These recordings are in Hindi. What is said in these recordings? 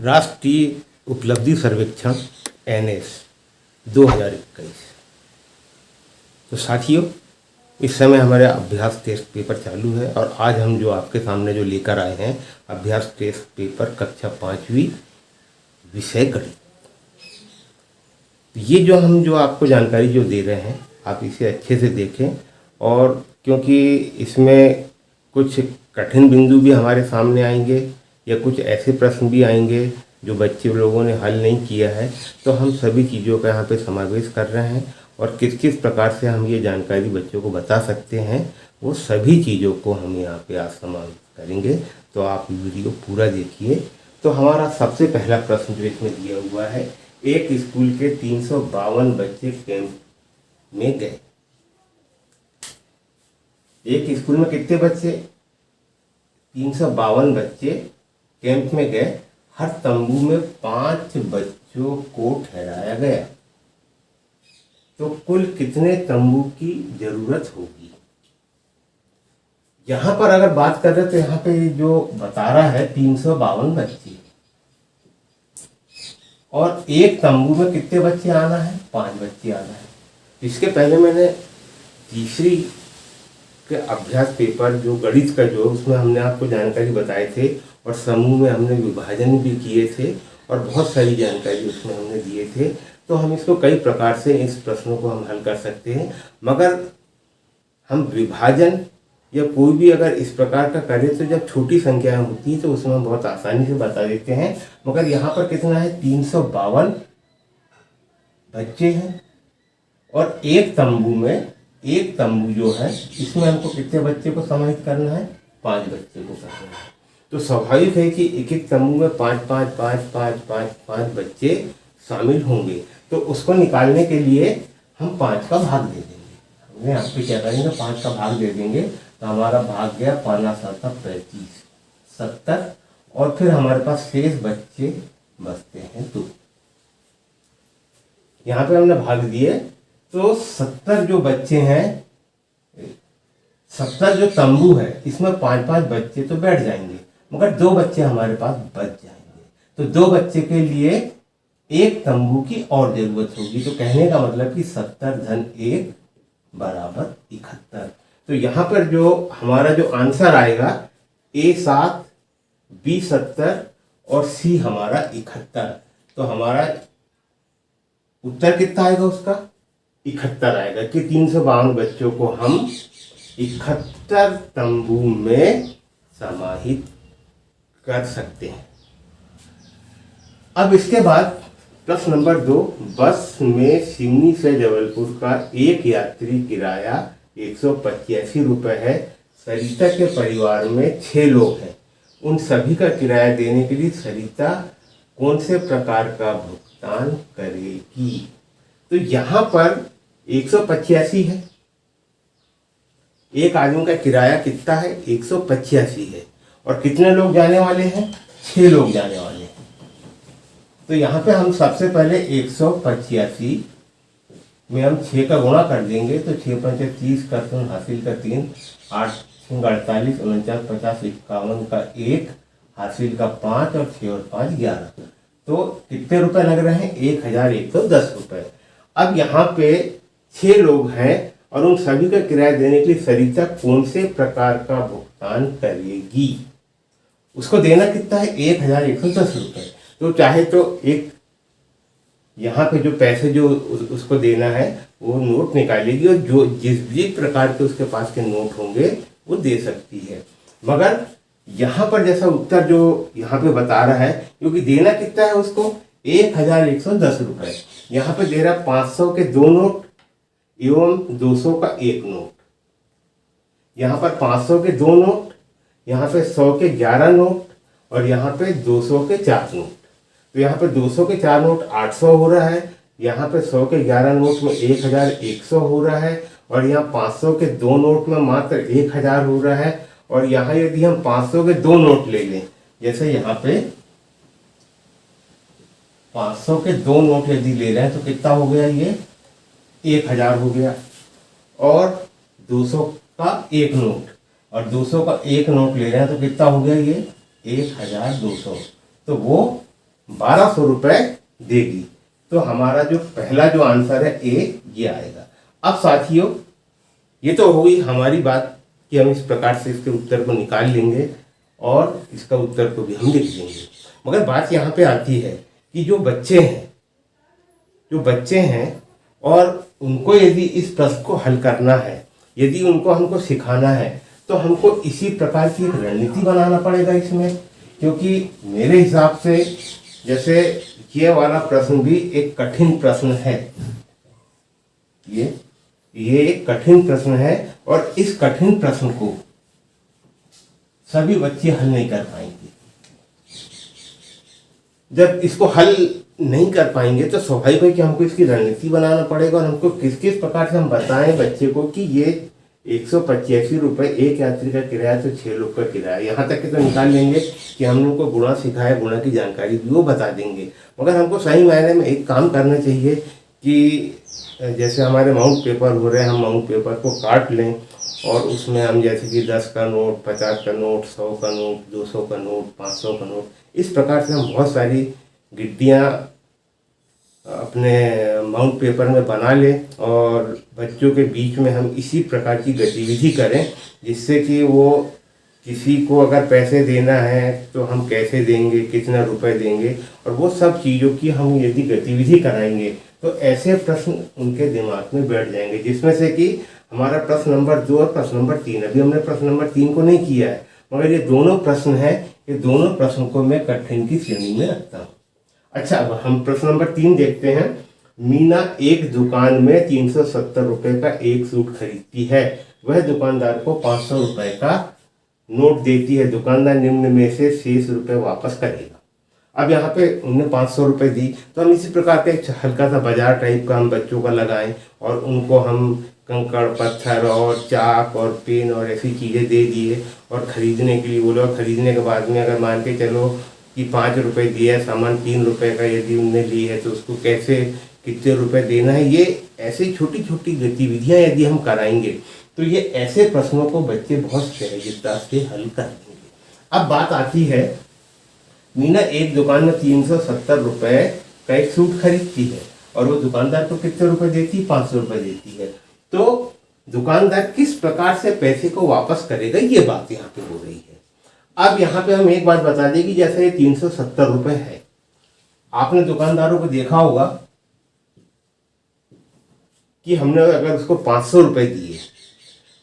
राष्ट्रीय उपलब्धि सर्वेक्षण NS 2021। तो साथियों, इस समय हमारे अभ्यास टेस्ट पेपर चालू है और आज हम जो आपके सामने जो लेकर आए हैं अभ्यास टेस्ट पेपर कक्षा 5वीं विषय गणित। ये जो आपको जानकारी जो दे रहे हैं आप इसे अच्छे से देखें, और क्योंकि इसमें कुछ कठिन बिंदु भी हमारे सामने आएंगे या कुछ ऐसे प्रश्न भी आएंगे जो बच्चे लोगों ने हल नहीं किया है, तो हम सभी चीज़ों का यहाँ पे समावेश कर रहे हैं और किस किस प्रकार से हम ये जानकारी बच्चों को बता सकते हैं वो सभी चीज़ों को हम यहाँ पे आज समावेश करेंगे। तो आप वीडियो पूरा देखिए। तो हमारा सबसे पहला प्रश्न जो इसमें दिया हुआ है, एक स्कूल के 352 बच्चे कैंप में गए। एक स्कूल में कितने बच्चे? 352 बच्चे कैंप में गए। हर तंबू में 5 बच्चों को ठहराया गया, तो कुल कितने तंबू की जरूरत होगी? यहां पर अगर बात कर रहे तो यहाँ पे जो बता रहा है 352 बच्चे, और एक तंबू में कितने बच्चे आना है? 5 बच्चे आना है। इसके पहले मैंने तीसरी के अभ्यास पेपर जो गणित का जो उसमें हमने आपको जानकारी बताए थे और समूह में हमने विभाजन भी किए थे और बहुत सारी जानकारी उसमें हमने दिए थे। तो हम इसको कई प्रकार से इस प्रश्नों को हम हल कर सकते हैं, मगर हम विभाजन या कोई भी अगर इस प्रकार का करें तो जब छोटी संख्या होती है तो उसमें हम बहुत आसानी से बता देते हैं। मगर यहाँ पर कितना है? 352 बच्चे हैं और एक तंबू जो है इसमें हमको कितने बच्चे को समाहित करना है? 5 बच्चे को करना है। तो स्वाभाविक है कि एक एक तंबू में 5 बच्चे शामिल होंगे। तो उसको निकालने के लिए हम 5 का भाग दे देंगे। हमने यहाँ पे क्या करेंगे? 5 का भाग दे देंगे तो हमारा भाग गया 5 7 35 70, और फिर हमारे पास शेष बच्चे बचते हैं 2। यहाँ पे हमने भाग दिए तो 70 जो बच्चे हैं, 70 जो तंबू है इसमें 5 बच्चे तो बैठ जाएंगे, मगर 2 बच्चे हमारे पास बच जाएंगे। तो 2 बच्चे के लिए एक तंबू की और जरूरत होगी। तो कहने का मतलब कि 70 धन 1 बराबर 71। तो यहाँ पर जो हमारा जो आंसर आएगा A 7, B 70 और C हमारा 71। तो हमारा उत्तर कितना आएगा? उसका 71 आएगा कि 352 बच्चों को हम 71 तंबू में समाहित कर सकते हैं। अब इसके बाद प्रश्न नंबर 2, बस में सिवनी से जबलपुर का एक यात्री किराया 185 रुपये है। सरिता के परिवार में 6 लोग हैं। उन सभी का किराया देने के लिए सरिता कौन से प्रकार का भुगतान करेगी? तो यहाँ पर 185 है, एक आदमी का किराया कितना है? 185 है, और कितने लोग जाने वाले हैं? 6 लोग जाने वाले हैं। तो यहाँ पे हम सबसे पहले 185 में हम 6 का गुणा कर देंगे तो 6 पंचे 30 का 3 हासिल का 3, 8 48 49 50 51 का 1 हासिल का 5 और 6 और 5 11। तो कितने रुपए लग रहे हैं? 1110 रुपये। अब यहाँ पे 6 लोग हैं और उन सभी का किराया देने के लिए सरिता कौन से प्रकार का भुगतान करेगी? उसको देना कितना है? 1110 रुपये। तो चाहे तो एक यहाँ पे जो पैसे जो उसको देना है वो नोट निकालेगी और जो जिस भी प्रकार के उसके पास के नोट होंगे वो दे सकती है। मगर यहाँ पर जैसा उत्तर जो यहाँ पे बता रहा है, क्योंकि देना कितना है उसको? 1110 रुपये। यहाँ पे दे रहा है 500 के 2 नोट एवं 200 का 1 नोट। यहाँ पर 500 के 2 नोट, यहाँ पे 100 के 11 नोट और यहाँ पे 200 के 4 नोट। तो यहाँ पे 200 के 4 नोट 800 हो रहा है, यहाँ पे 100 के 11 नोट में 1100 हो रहा है, और यहाँ 500 के 2 नोट में मात्र 1000 हो रहा है। और यहाँ यदि हम 500 के 2 नोट ले लें, जैसे यहाँ पे 500 के 2 नोट यदि ले रहे हैं तो कितना हो गया? ये 1000 हो गया। और 200 का 1 नोट, और 200 का 1 नोट ले रहे हैं तो कितना हो गया? ये 1200। तो वो 1200 रुपये देगी। तो हमारा जो पहला जो आंसर है ए, ये आएगा। अब साथियों, ये तो हो गई हमारी बात कि हम इस प्रकार से इसके उत्तर को निकाल लेंगे और इसका उत्तर को भी हम लिख लेंगे। मगर बात यहाँ पे आती है कि जो बच्चे हैं और उनको यदि इस प्रश्न को हल करना है, यदि उनको हमको सिखाना है, तो हमको इसी प्रकार की एक रणनीति बनाना पड़ेगा इसमें। क्योंकि मेरे हिसाब से जैसे ये वाला प्रश्न भी एक कठिन प्रश्न है, ये एक कठिन प्रश्न है और इस कठिन प्रश्न को सभी बच्चे हल नहीं कर पाएंगे। जब इसको हल नहीं कर पाएंगे तो स्वाभाविक है कि हमको इसकी रणनीति बनाना पड़ेगा और हमको किस किस प्रकार से हम बताएं बच्चे को कि ये 185 रुपये एक यात्री का किराया, तो 6 लोग का किराया। यहाँ तक कि तो निकाल लेंगे कि हम लोग को गुणा सिखाया, गुणा की जानकारी भी वो बता देंगे। मगर हमको सही मायने में एक काम करना चाहिए कि जैसे हमारे माउंट पेपर हो रहे हैं, हम माउंट पेपर को काट लें और उसमें हम जैसे कि 10 का नोट, 50 का नोट, 100 का नोट, 200 का नोट, 500 का नोट, इस प्रकार से हम बहुत सारी गिट्टियाँ अपने माउंट पेपर में बना लें और बच्चों के बीच में हम इसी प्रकार की गतिविधि करें, जिससे कि वो किसी को अगर पैसे देना है तो हम कैसे देंगे, कितना रुपए देंगे, और वो सब चीज़ों की हम यदि गतिविधि कराएंगे तो ऐसे प्रश्न उनके दिमाग में बैठ जाएंगे, जिसमें से कि हमारा प्रश्न नंबर 2 और प्रश्न नंबर 3, अभी हमने प्रश्न नंबर 3 को नहीं किया है, मगर ये दोनों प्रश्न हैं, ये दोनों प्रश्न को मैं कठिन की श्रेणी में रखता हूँ। अच्छा, अब हम प्रश्न नंबर 3 देखते हैं। मीना एक दुकान में 370 रुपये का एक सूट खरीदती है। वह दुकानदार को 500 रुपये का नोट देती है। दुकानदार निम्न में से शेष रुपये वापस करेगा। अब यहाँ पे उन्हें 500 रुपये दी, तो हम इसी प्रकार का एक हल्का सा बाजार टाइप का हम बच्चों का लगाएं और उनको हम कंकड़ पत्थर और चाक और पेन और ऐसी चीज़ें दे दिए और ख़रीदने के लिए बोलो। खरीदने के बाद में अगर मान के चलो कि 5 रुपये दिया सामान, 3 रुपये का यदि उनने ली है तो उसको कैसे कितने रुपए देना है, ये ऐसी छोटी छोटी गतिविधियाँ यदि हम कराएंगे तो ये ऐसे प्रश्नों को बच्चे बहुत सहजता से हल कर लेंगे। अब बात आती है, मीना एक दुकान में 370 रुपये का एक सूट खरीदती है और वो दुकानदार को कितने रुपए देती है? 500 रुपये देती है। तो दुकानदार किस प्रकार से पैसे को वापस करेगा, ये बात यहाँ पे हो रही है। अब यहाँ पे हम एक बात बता दें कि जैसे ये 370 रुपये है, आपने दुकानदारों को देखा होगा कि हमने अगर उसको 500 रुपये दिए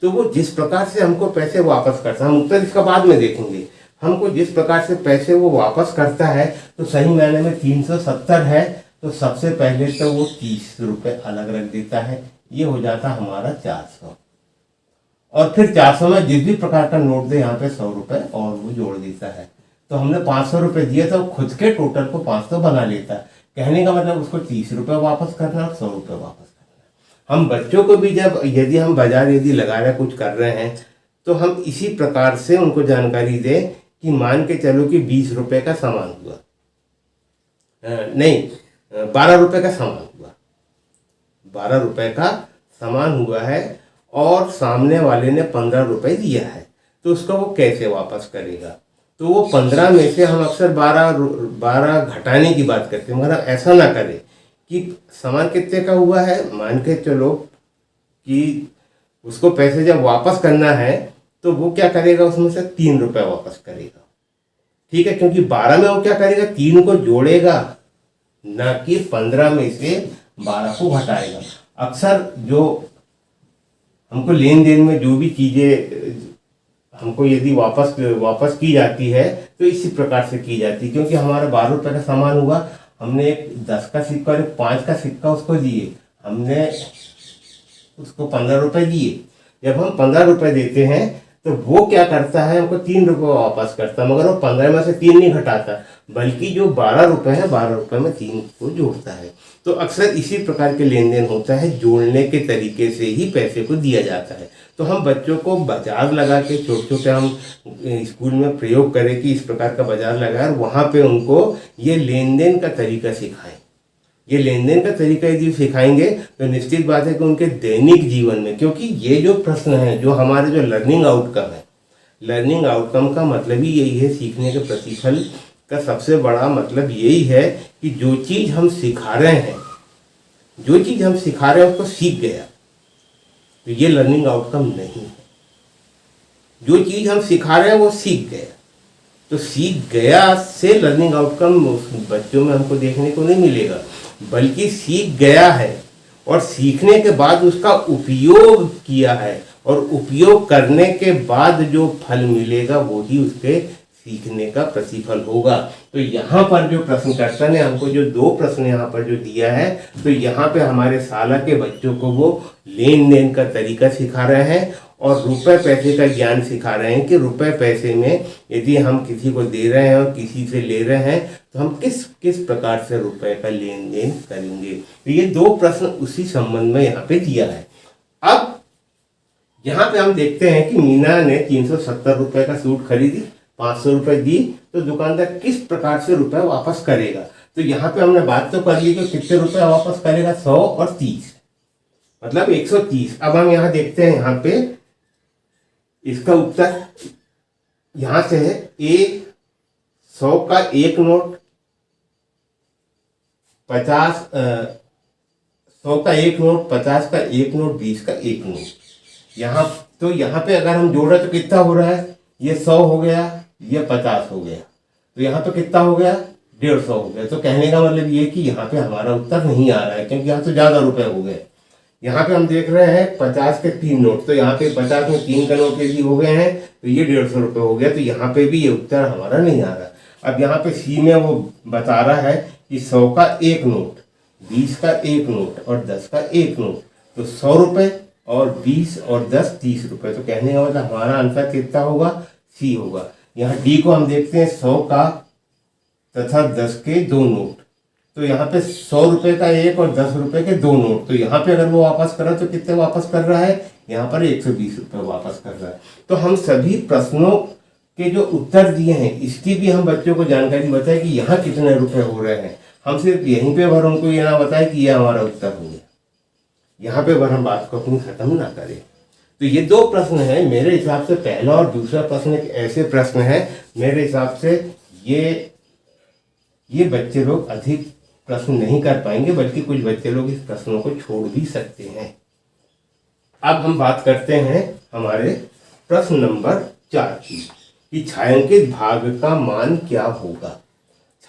तो वो जिस प्रकार से हमको पैसे वापस करता है, हम उत्तर इसका बाद में देखेंगे, हमको जिस प्रकार से पैसे वो वापस करता है तो सही मायने में 370 है तो सबसे पहले तो वो 30 रुपये अलग रख देता है, ये हो जाता हमारा 400। और फिर 400 में जिस भी प्रकार का नोट दे यहाँ पे 100 रुपये और वो जोड़ देता है। तो हमने 500 रुपये दिए तो खुद के टोटल को 500 बना लेता है। कहने का मतलब उसको 30 रुपये वापस करना और 100 रुपये वापस करना। हम बच्चों को भी जब यदि हम बाजार यदि लगा रहे कुछ कर रहे हैं तो हम इसी प्रकार से उनको जानकारी दें कि मान के चलो कि 20 रुपये का सामान हुआ, नहीं 12 रुपये का सामान हुआ, 12 रुपये का सामान हुआ है और सामने वाले ने 15 रुपये दिया है, तो उसको वो कैसे वापस करेगा? तो वो 15 में से हम अक्सर 12 घटाने की बात करते हैं, मगर ऐसा ना करें कि सामान कितने का हुआ है, मान के चलो कि उसको पैसे जब वापस करना है तो वो क्या करेगा, उसमें से 3 रुपये वापस करेगा, ठीक है, क्योंकि 12 में वो क्या करेगा, 3 को जोड़ेगा, ना कि 15 में से 12 को घटाएगा। अक्सर जो हमको लेन देन में जो भी चीज़ें हमको यदि वापस की जाती है तो इसी प्रकार से की जाती है, क्योंकि हमारा 12 रुपये का सामान हुआ, हमने एक 10 का सिक्का और एक 5 का सिक्का उसको दिए, हमने उसको 15 रुपये दिए। जब हम 15 रुपये देते हैं तो वो क्या करता है, हमको 3 रुपये वापस करता है, मगर वो 15 में से 3 नहीं घटाता, बल्कि जो 12 रुपये है 12 रुपये में 3 को जोड़ता है। तो अक्सर इसी प्रकार के लेन देन होता है, जोड़ने के तरीके से ही पैसे को दिया जाता है। तो हम बच्चों को बाजार लगा के छोटे छोटे हम स्कूल में प्रयोग करें कि इस प्रकार का बाजार लगाए और वहाँ पे उनको ये लेन देन का तरीका सिखाएं। ये लेन देन का तरीका यदि सिखाएंगे तो निश्चित बात है कि उनके दैनिक जीवन में, क्योंकि ये जो प्रश्न है जो हमारे जो लर्निंग आउटकम है, लर्निंग आउटकम का मतलब ही यही है सीखने के प्रतिफल का सबसे बड़ा मतलब यही है कि जो चीज़ हम सिखा रहे हैं, जो चीज़ हम सिखा रहे हैं उसको सीख गया, तो ये लर्निंग आउटकम नहीं है। जो चीज़ हम सिखा रहे हैं वो सीख गया, तो सीख गया से लर्निंग आउटकम उस बच्चों में हमको देखने को नहीं मिलेगा, बल्कि सीख गया है और सीखने के बाद उसका उपयोग किया है, और उपयोग करने के बाद जो फल मिलेगा वही उसके सीखने का प्रतिफल होगा। तो यहाँ पर जो प्रश्नकर्ता ने हमको जो 2 प्रश्न यहाँ पर जो दिया है, तो यहाँ पे हमारे शाला के बच्चों को वो लेन देन का तरीका सिखा रहे हैं और रुपए पैसे का ज्ञान सिखा रहे हैं कि रुपए पैसे में यदि हम किसी को दे रहे हैं और किसी से ले रहे हैं तो हम किस किस प्रकार से रुपए का लेन देन करेंगे। तो ये 2 प्रश्न उसी संबंध में यहाँ पे दिया है। अब यहाँ पे हम देखते हैं कि मीना ने 370 रुपए का सूट खरीदी, 500 रुपए दी, तो दुकानदार किस प्रकार से रुपए वापस करेगा। तो यहाँ पे हमने बात तो कर ली कि कितने रुपए वापस करेगा, 100 और 30, मतलब 130। अब हम यहाँ देखते हैं, यहाँ पे इसका उत्तर यहाँ से है 100 का 1 नोट, 100 का 1 नोट, 50 का 1 नोट, 20 का 1 नोट। यहाँ तो यहाँ पे अगर हम जोड़ रहे तो कितना हो रहा है, ये 100 हो गया, ये 50 हो गया, तो यहाँ पे कितना हो गया, 150 हो गया। तो कहने का मतलब ये कि यहाँ पे हमारा उत्तर नहीं आ रहा है, क्योंकि यहाँ तो ज़्यादा रुपए हो गए। यहाँ पे हम देख रहे हैं 50 के 3 नोट, तो यहाँ पे 50 में 3 का नोट यदि हो गए हैं तो ये 150 रुपये हो गया, तो यहाँ पे भी ये उत्तर हमारा नहीं आ रहा। अब यहाँ पे सी में वो बता रहा है कि 100 का 1 नोट, 20 का 1 नोट और 10 का 1 नोट, तो 100 रुपये और 20 और 10 30 रुपये। तो कहने का मतलब हमारा आंसर कितना होगा, सी होगा। यहाँ डी को हम देखते हैं 100 का तथा 10 के 2 नोट, तो यहाँ पे 100 रुपये का 1 और 10 रुपये के 2 नोट, तो यहाँ पे अगर वो वापस कर रहा है तो कितने वापस कर रहा है, यहाँ पर 120 रुपये वापस कर रहा है। तो हम सभी प्रश्नों के जो उत्तर दिए हैं इसकी भी हम बच्चों को जानकारी बताएं कि यहाँ कितने रुपए हो रहे हैं। हम सिर्फ यहीं पे भर उनको ये ना बताएं कि ये हमारा उत्तर हो गया, यहाँ पे भर हम बात को अपनी खत्म ना करें। तो ये 2 प्रश्न है मेरे हिसाब से। पहला और दूसरा प्रश्न एक ऐसे प्रश्न है मेरे हिसाब से ये बच्चे लोग अधिक प्रश्न नहीं कर पाएंगे, बल्कि कुछ बच्चे लोग इस प्रश्नों को छोड़ भी सकते हैं। अब हम बात करते हैं हमारे प्रश्न नंबर 4 की, कि छायांकित भाग का मान क्या होगा।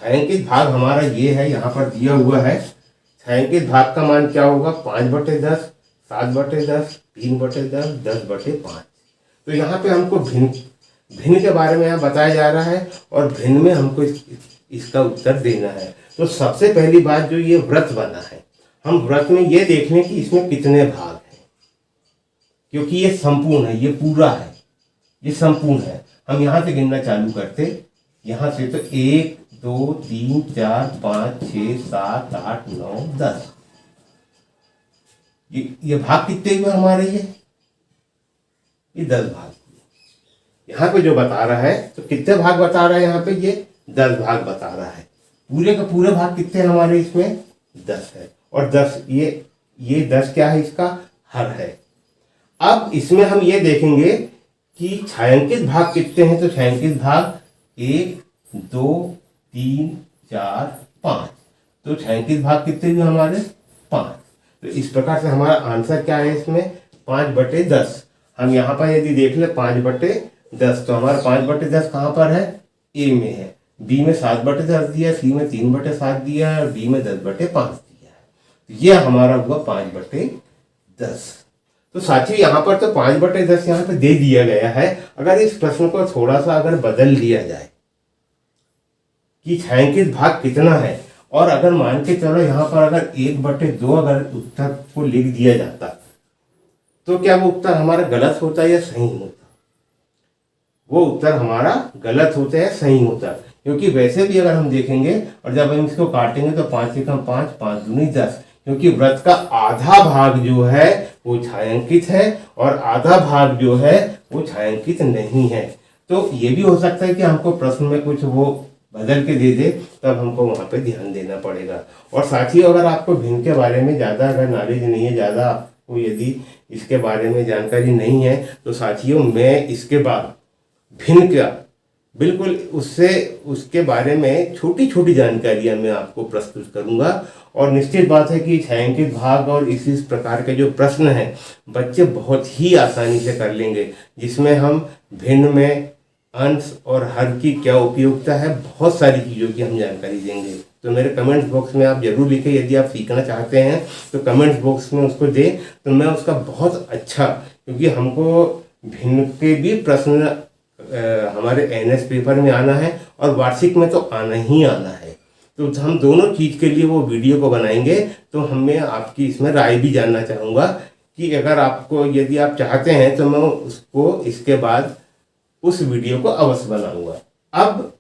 छायांकित भाग हमारा ये है, यहाँ पर दिया हुआ है। छायांकित भाग का मान क्या होगा, 5/10, 7/10, 3/10, 10/5। तो यहाँ पे हमको भिन्न के बारे में यहाँ बताया जा रहा है और भिन्न में हमको इसका उत्तर देना है। तो सबसे पहली बात जो ये व्रत बना है, हम व्रत में ये देख लें कि इसमें कितने भाग हैं, क्योंकि ये संपूर्ण है, ये पूरा है, ये संपूर्ण है। हम यहाँ से गिनना चालू करते, यहाँ से तो 1 2 3 4 5 6 7 8 9 10, ये भाग कितने हुए हमारे, ये 10 भाग। यहाँ पे जो बता रहा है तो कितने भाग बता रहा है, यहाँ पे ये 10 भाग बता रहा है। पूरे का पूरे भाग कितने हमारे इसमें 10 है, और 10 ये 10 क्या है, इसका हर है। अब इसमें हम ये देखेंगे कि छायांकित भाग कितने हैं, तो छायांकित भाग 1 2 3 4 5, तो छायांकित भाग कितने हुए हमारे 5। तो इस प्रकार से हमारा आंसर क्या है इसमें, 5/10। हम यहाँ पर यदि देख ले 5/10, तो हमारा 5/10 कहाँ पर है, ए में है, बी में 7/10 दिया, सी में 3/7 दिया है और डी में 10/5 दिया है। तो ये हमारा हुआ 5/10। तो साथियों यहाँ पर तो 5/10 यहाँ पे दे दिया गया है। अगर इस प्रश्न को थोड़ा सा अगर बदल लिया जाए कि छायांकित भाग कितना है, और अगर मान के चलो यहाँ पर अगर 1/2 अगर उत्तर को लिख दिया जाता, तो क्या वो उत्तर हमारा गलत होता या सही होता, वो उत्तर हमारा गलत होता है सही होता। क्योंकि वैसे भी अगर हम देखेंगे और जब हम इसको काटेंगे तो 5 से कम 5, 5 दूनी 10, क्योंकि व्रत का आधा भाग जो है वो छायांकित है और आधा भाग जो है वो छायांकित नहीं है। तो ये भी हो सकता है कि हमको प्रश्न में कुछ वो बदल के दे दे, तब हमको वहाँ पे ध्यान देना पड़ेगा। और साथ ही अगर आपको भिन्न के बारे में ज़्यादा अगर नॉलेज नहीं है, ज़्यादा आपको यदि इसके बारे में जानकारी नहीं है, तो साथियों मैं इसके बाद भिन्न का बिल्कुल उससे उसके बारे में छोटी छोटी जानकारियां मैं आपको प्रस्तुत करूंगा। और निश्चित बात है कि छायांकित भाग और इसी प्रकार के जो प्रश्न हैं बच्चे बहुत ही आसानी से कर लेंगे, जिसमें हम भिन्न में अंश और हर की क्या उपयोगिता है, बहुत सारी चीज़ों की हम जानकारी देंगे। तो मेरे कमेंट्स बॉक्स में आप जरूर लिखें, यदि आप सीखना चाहते हैं तो कमेंट्स बॉक्स में उसको दें, तो मैं उसका बहुत अच्छा, क्योंकि हमको भिन्न के भी प्रश्न हमारे एनएस पेपर में आना है और वार्षिक में तो आना ही आना है। तो हम दोनों चीज़ के लिए वो वीडियो को बनाएंगे। तो हमें आपकी इसमें राय भी जानना चाहूँगा कि अगर आपको, यदि आप चाहते हैं तो मैं उसको इसके बाद उस वीडियो को अवश्य बनाऊंगा। अब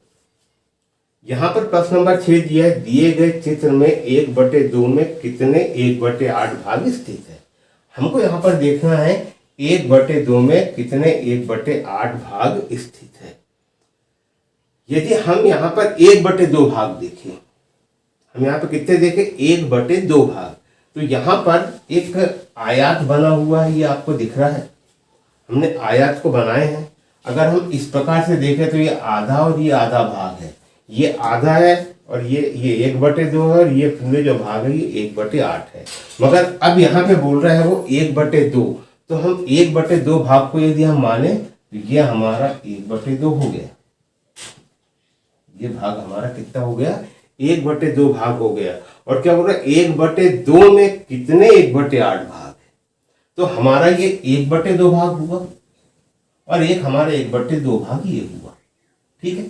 यहाँ पर प्रश्न नंबर 6 दिया है, दिए गए चित्र में 1/2 में कितने 1/8 भाग स्थित है। हमको यहाँ पर देखना है 1/2 में कितने 1/8 भाग स्थित है। यदि हम यहाँ पर 1/2 भाग देखें, हम यहाँ पर कितने देखें 1/2 भाग, तो यहाँ पर एक आयत बना हुआ है, ये आपको दिख रहा है, हमने आयत को बनाए हैं। अगर हम इस प्रकार से देखें तो ये आधा और ये आधा भाग है, ये आधा है और ये 1/2 है और ये पूरे जो भाग है ये 1/8 है। मगर अब यहाँ पे बोल रहा है वो 1/2, तो हम 1/2 भाग को यदि हम माने तो ये हमारा 1/2 हो गया। ये भाग हमारा कितना हो गया, 1/2 भाग हो गया। और क्या बोल रहा है 1/2 में कितने 1/8 भाग है, तो हमारा ये 1/2 भाग हुआ और एक हमारा 1/2 भाग ये हुआ। ठीक है,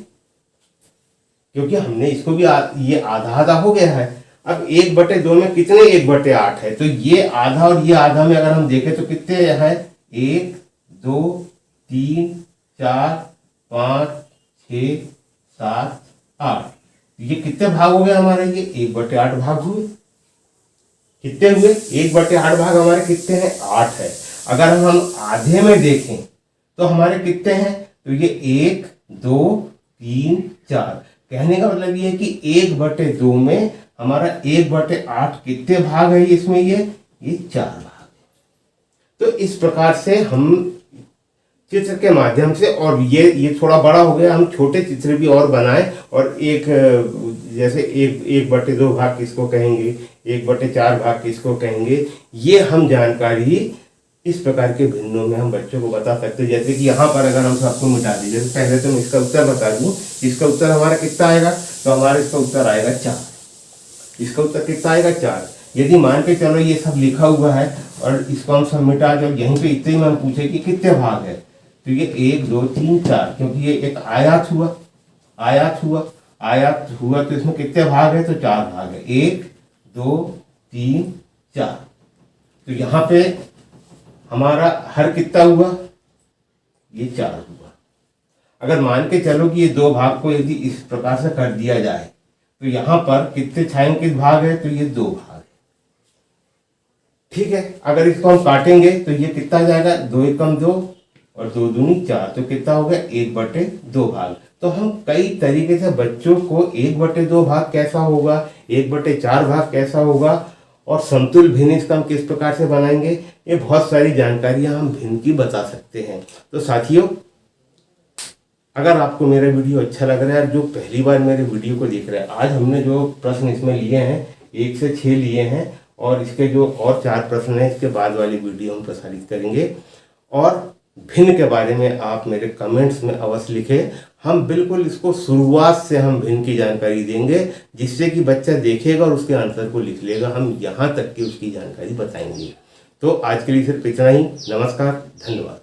क्योंकि हमने इसको भी ये आधा आधा हो गया है। अब 1/2 में कितने 1/8 है, तो ये आधा और ये आधा में अगर हम देखें तो कितने है, 1 2 3 4 5 6 7 8, ये कितने भाग हो गए हमारे, ये 1/8 भाग हुए। कितने हुए 1/8 भाग हमारे कितने हैं, 8 है। अगर हम आधे में देखें तो हमारे कितने हैं, तो ये 1 2 3 4। कहने का मतलब ये है कि 1/2 में हमारा 1/8 कितने भाग है इसमें, ये 4 भाग है। तो इस प्रकार से हम चित्र के माध्यम से, और ये थोड़ा बड़ा हो गया, हम छोटे चित्र भी और बनाए, और एक जैसे 1/2 भाग किसको कहेंगे, 1/4 भाग किसको कहेंगे, ये हम जानकारी इस प्रकार के भिन्नों में हम बच्चों को बता सकते हैं। जैसे कि यहाँ पर अगर हम सबको मिटा दें, जैसे पहले तो मैं इसका उत्तर बता दूँ, इसका उत्तर हमारा कितना आएगा, तो हमारा इसका उत्तर आएगा 4। इसका उत्तर कितना आएगा 4। यदि मान के चलो ये सब लिखा हुआ है और इसको हम सब मिटा दो, यहीं पे इतने में हम पूछे कि कितने भाग है, तो ये 1 2 3 4, क्योंकि ये एक आयत हुआ, आयत हुआ तो इसमें कितने भाग है, तो 4 भाग है, 1 2 3 4। तो यहाँ पे हमारा हर कितना हुआ, ये 4 हुआ। अगर मान के चलो कि ये 2 भाग को यदि इस प्रकार से कर दिया जाए तो यहाँ पर कितने छायांकित भाग है, तो ये 2 भाग है। ठीक है, अगर इसको हम काटेंगे तो ये कितना जाएगा, 2 एकम 2 और 2 दूनी 4, तो कितना हो गया 1/2 भाग। तो हम कई तरीके से बच्चों को 1/2 भाग कैसा होगा, 1/4 भाग कैसा होगा, और समतुल भिन्न इसका हम किस प्रकार से बनाएंगे, ये बहुत सारी जानकारियां हम भिन्न की बता सकते हैं। तो साथियों, अगर आपको मेरा वीडियो अच्छा लग रहा है, जो पहली बार मेरे वीडियो को देख रहे हैं, आज हमने जो प्रश्न इसमें लिए हैं 1 से 6 लिए हैं, और इसके जो और 4 प्रश्न हैं इसके बाद वाली वीडियो हम प्रसारित करेंगे। और भिन्न के बारे में आप मेरे कमेंट्स में अवश्य लिखें, हम बिल्कुल इसको शुरुआत से हम भिन्न की जानकारी देंगे, जिससे कि बच्चा देखेगा और उसके आंसर को लिख लेगा। हम यहाँ तक की उसकी जानकारी बताएंगे। तो आज के लिए सिर्फ इतना ही। नमस्कार, धन्यवाद।